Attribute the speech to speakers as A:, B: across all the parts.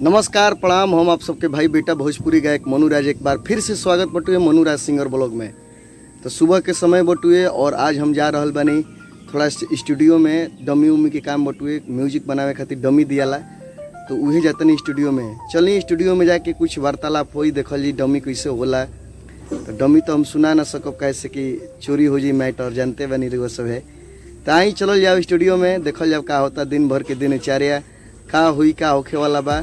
A: नमस्कार प्रणाम। हम आप सबके भाई बेटा भोजपुरी गायक मनुराज एक बार फिर से स्वागत बटुए मनुराज सिंगर ब्लॉग में। तो सुबह के समय बटुए और आज हम जा रहल बानी थोड़ा स्टूडियो में डमी उमी के काम बटुए, म्यूजिक बनावे खातिर डमी दियाला तो उहे जातनी स्टूडियो में। चलिए स्टूडियो में जाके कुछ वार्तालाप होई, देखल जी डमी कैसे होला। तो डमी तो हम सुना ना सकब कैसे कि चोरी हो जी मैटर, जानते बनी रही वो सब है। तो आई चलो जाओ स्टूडियो में, देखल जाओ का होता दिन भर के दिनचर्या का हुई का होखे वाला बा।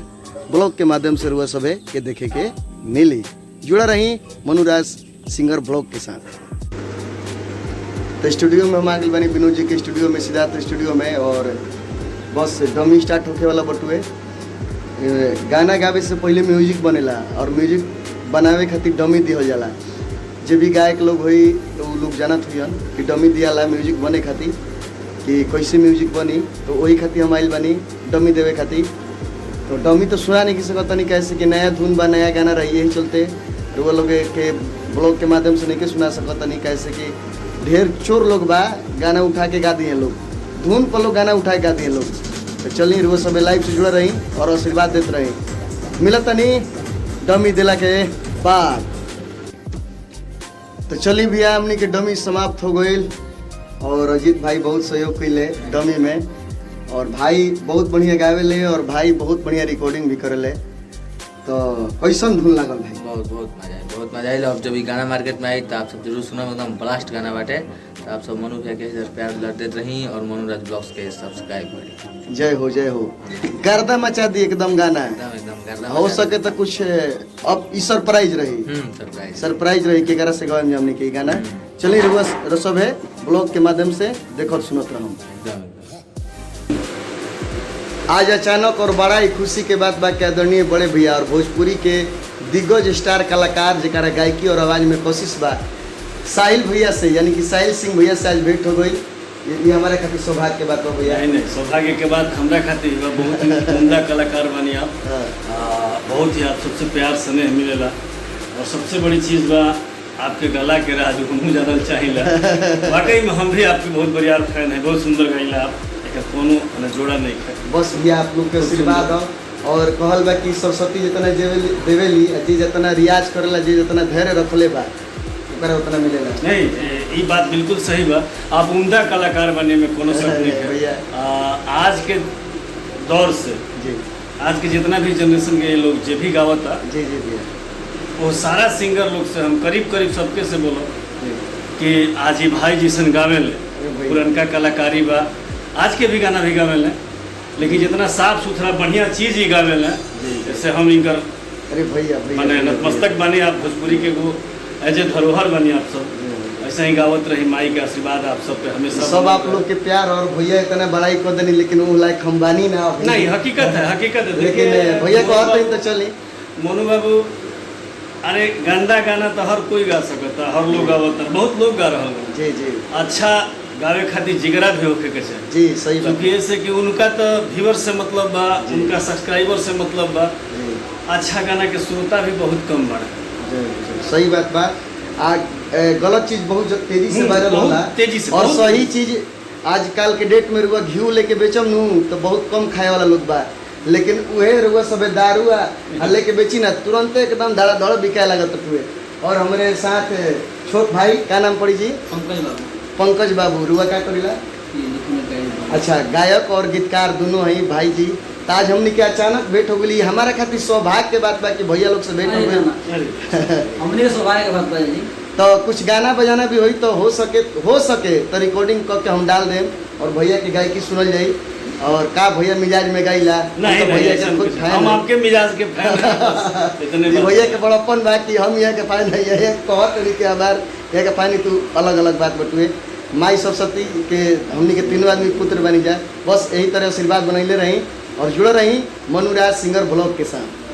A: ब्लॉग के माध्यम से रुआ सब के देखे के मिली। जुड़ा रही मनुराज सिंगर ब्लॉग के साथ। तो स्टूडियो में हम आगे बनी विनोद जी के स्टूडियो में, सिद्धार्थ स्टूडियो में, और बस डमी स्टार्ट होके वाला बटुए। गाना गावे से पहले म्यूजिक बनेला और म्यूजिक बनावे खातिर डमी दिहल जाला। जे भी गायक लोग होई तो लोग जानत हुई कि डमी दियाला म्यूजिक बने खातिर कि कैसे म्यूजिक बनी। तो वही खातिर हम आइल बनी डमी देवे खातिर। तो डमी तो सुना नहीं सकता नहीं कैसे कि नया धुन बा, नया गाना रही, यही चलते वो लोग के ब्लॉग के माध्यम से नहीं के सुना सकता नहीं कैसे कि ढेर चोर लोग बा, गाना उठा के गा दिए लोग, धुन पर लोग गाना उठा के गा दिए लोग। तो चलिए वो सब लाइव से जुड़ा रही और आशीर्वाद देते रही। मिलता नहीं डमी दिला के बाद। तो चलिए भैया हमने के डमी समाप्त हो गई और अजीत भाई बहुत सहयोग कैले डमी में, और भाई बहुत बढ़िया गावेले और भाई बहुत बढ़िया रिकॉर्डिंग भी करेले। तो कैसन धुन लागल भाई?
B: बहुत मजा आयल। अब जब ये गाना मार्केट में आई तो आप सब जरूर सुना, एकदम ब्लास्ट गाना बाटे। तो आप सब मनु भैया के प्यार देते रही और मनुराज ब्लॉग्स के सब्सक्राइब करी।
A: जय हो जय हो। गर्दा मचा दी एकदम गाना,
B: एकदम
A: हो सके तो कुछ अब सरप्राइज रही, सरप्राइज रही केकरा से गावे हमने के गाना। चलिए रसब है ब्लॉग के माध्यम से देखो सुनत रहूं। आज अचानक और बड़ा ही खुशी के बात बा कि आदरणीय बड़े भैया और भोजपुरी के दिग्गज स्टार कलाकार जरा गायकी और आवाज़ में कोशिश बा, साहिल भैया से यानी कि साहिल सिंह भैया से आज भेंट हो गई। ये हमारे खातिर सौभाग्य के बात हो भैया।
C: नहीं सौभाग्य के बाद हमरा खातिर बहुत ही उम्दा कलाकार बनी आप। बहुत ही आप सबसे प्यार स्नेह मिलेला और सबसे बड़ी चीज़ बा आपके गला के राज हमहूँ जानल चाहिला। वाकई में हम भी आपके बहुत बड़ियार फैन है, बहुत सुंदर गाइला आप, कोनो जोड़ा नहीं है। बस
A: भैया आप लोग के आशीर्वाद हो और कहल बा कि सरस्वती जितना देवेली, जी जितना रियाज करेला, जी जितना धैर्य रखले बा उतना मिलेला।
C: नहीं ये बात बिल्कुल सही बा। आप उम्दा कलाकार बने में कोनो शक नहीं है भैया। आज के दौर से जी, आज के जितना भी जनरेशन के लोग जो भी गावता
A: जी जी भैया,
C: वो सारा सिंगर लोग से हम करीब सबके से बोलो कि आज ही भाई जिसन गावेले पुरनका कलाकारी बा, आज के भी गाना भी गावेले, लेकिन जितना साफ सुथरा बढ़िया चीज़ ही गावेले, जैसे हम इनकर
A: अरे भैया
C: माने नतमस्तक बने आप भोजपुरी के वो एज ए धरोहर बने आप सब, ऐसा ही गावत रही। माई के आशीर्वाद आप सब पे हमेशा
A: सब आप लोग के प्यार। और भैया इतना बड़ाई कर देनी लेकिन वो लाइक हम बानी ना
C: नहीं, हकीकत है
A: लेकिन भैया को और तो चली
C: मोनू बाबू। अरे गंदा गाना तो हर कोई गा सकता, हर लोग गावता, बहुत लोग गा रहा
A: जी जी।
C: अच्छा गावे खातिर जिगरा भी होके के चाहिए
A: जी, सही बात।
C: क्योंकि ऐसे कि उनका तो व्यूअर से मतलब बा, उनका सब्सक्राइबर से मतलब बा, अच्छा गाना के श्रोता भी बहुत कम बड़ा।
A: सही बात बा। गलत चीज बहुत तेजी से वायरल होला,
C: तेजी से,
A: और सही चीज आजकल के डेट में रुआ घी लेके बेचम नू तो बहुत कम खाए वाला लोग बा, लेकिन उहे रुआ सब दारू लेके बेची ना तुरंत एकदम धड़ाधड़ बिकाए लगत हुए। और हमारे साथ छोट भाई का नाम पड़ी जी? पंकज बाबू। रुआ क्या करीला? अच्छा, गायक और गीतकार दोनों हैं भाई जी। आज हमने के अचानक भेंट हो गई, हमारा खातिर सौभाग्य के बात बा कि भैया लोग से भेंट हो गई।
B: हमने सौभाग्य के बात जी।
A: तो कुछ गाना बजाना भी हुई तो हो सके तो रिकॉर्डिंग करके हम डाल दें और भैया की गायकी सुनल जाई। और का भैया मिजाज में गाइला
C: नहीं,
A: तो भैया के खुद फैन,
C: हम आपके मिजाज के फैन हैं। इतने
A: भैया के बड़प्पन बा कि हम यहाँ के फैन है, ये कहत तरीके हमार यहाँ के फैन तू अलग अलग बात बटुए। माई सरस्वती के हमने के तीनों आदमी पुत्र बनी जाए, बस यही तरह आशीर्वाद बनैले रही और जुड़े रही मनुराज सिंगर ब्लॉग के साथ।